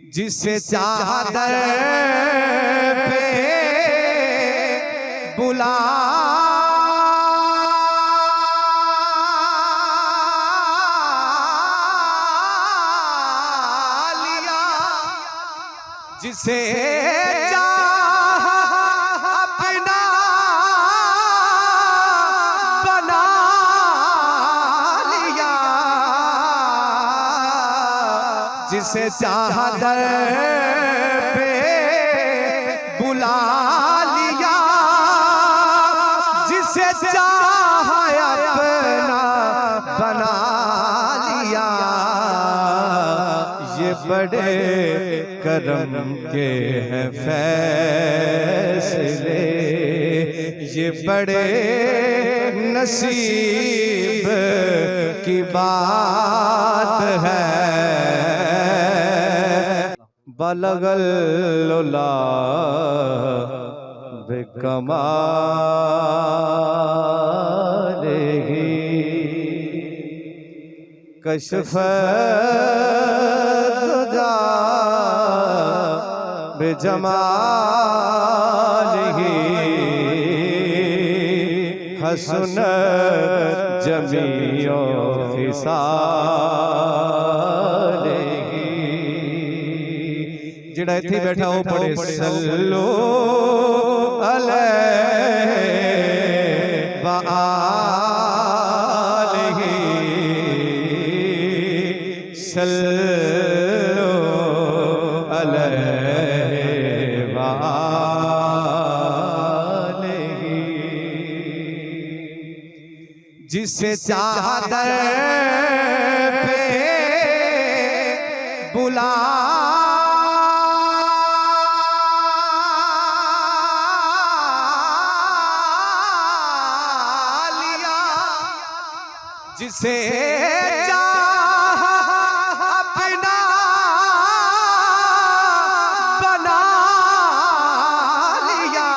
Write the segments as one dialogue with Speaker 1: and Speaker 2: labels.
Speaker 1: जिसे चादर पे बुला लिया, जिसे चाहा अपना बना लिया, जिसे चादर पे बुला लिया, जिसे चाहा अपना बना लिया। ये बड़े करम के हैं फैसले, ये बड़े नसीब की बात है। बलगल लुला बेकमालेही, कशफ दुजा बेजमालिही, हसन जमीओ खिसालिही। जिहड़ा इत्थे बैठा हो पढ़े सल्लो अलैहि व आलिही, सल्लो अलैहि व आलिही। जिसे चादर पे बुला लिया, जिसे चाहा अपना बना लिया,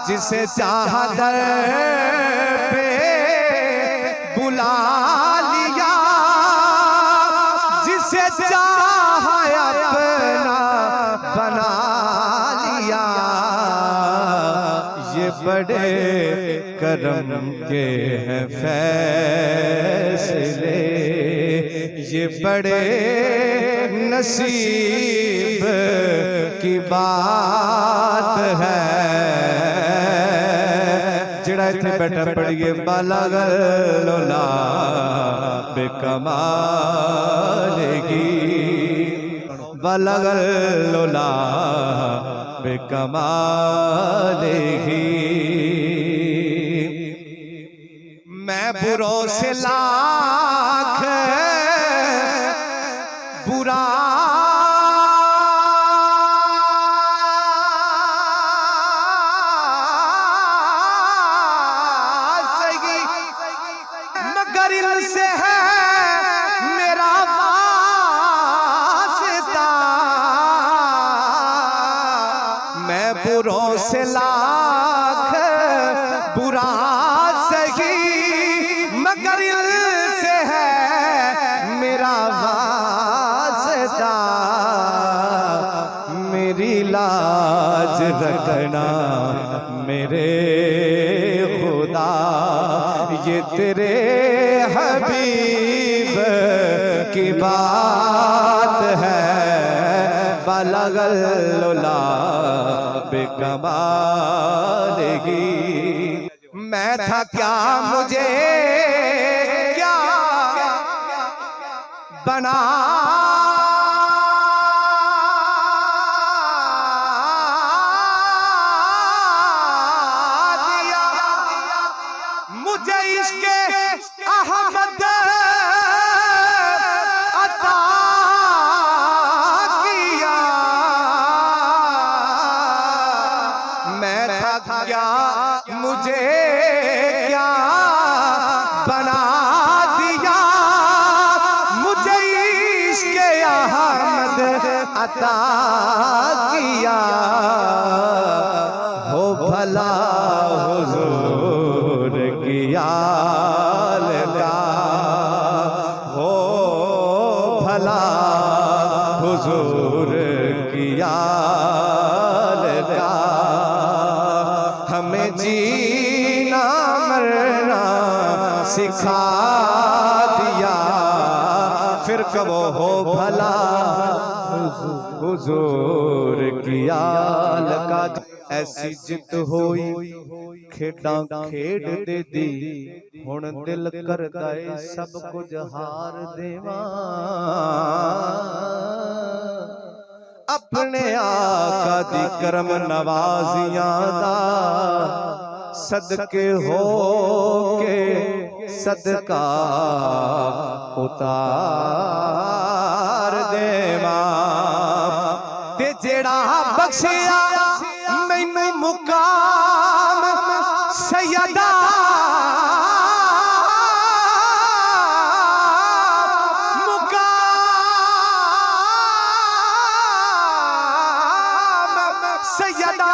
Speaker 1: जिसे चादर पे बुला लिया, जिसे चाहा अपना बना लिया। ये बड़े करम के हैं फैसले, ये बड़े नसीब की बात है। जिहड़ा इत्थे बैठा पढ़िए बलगल लुला बेकमालेही, बलगल लुला बेकमालेही। मैं बुरों से लाख बुरा सही, मगर इनसे है मेरा वास्ता। मैं बुरों से लाख बुरा सही, मगर इनसे है मेरा वास्ता। मेरी लाज रखना मेरे खुदा, ये तेरे हबीब की बात है। बलगल लुला बेकमालेही। मैं था क्या मुझे क्या बना दिया, मुझे इश्क़े अहमद अता किया। मैं था क्या मुझे क्या बना दिया, मुझे इश्क़े अहमद अता किया। हो भला हुजूर की आल का, हो भला हुजूर की याद का, हमें जीना मरना सिखा दिया, फिर कबो हो भला हुजूर की याद का। ऐसी जित होई खेडां खेड दे दी, हुण दिल करदा है सब कुछ हार देवां, अपने आका दी करम नवाजियां दा सदके हो के सदका उतार देवां, ते जेड़ा बख्शिया मैनू मुकाम सैयदा, सैयदा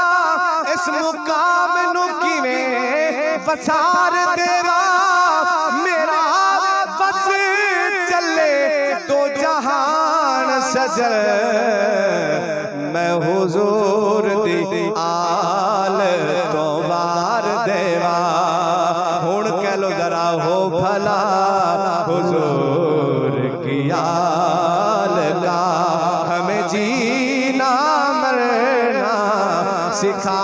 Speaker 1: इस मुकाम नू किवें वसार देवा, मेरा बस चले दो जहान सजल, मैं हुजूर दी आल तो वार देवा, हुण कह लो जरा हो भला हुजूर की आल का, हमें जीना मरना सिखा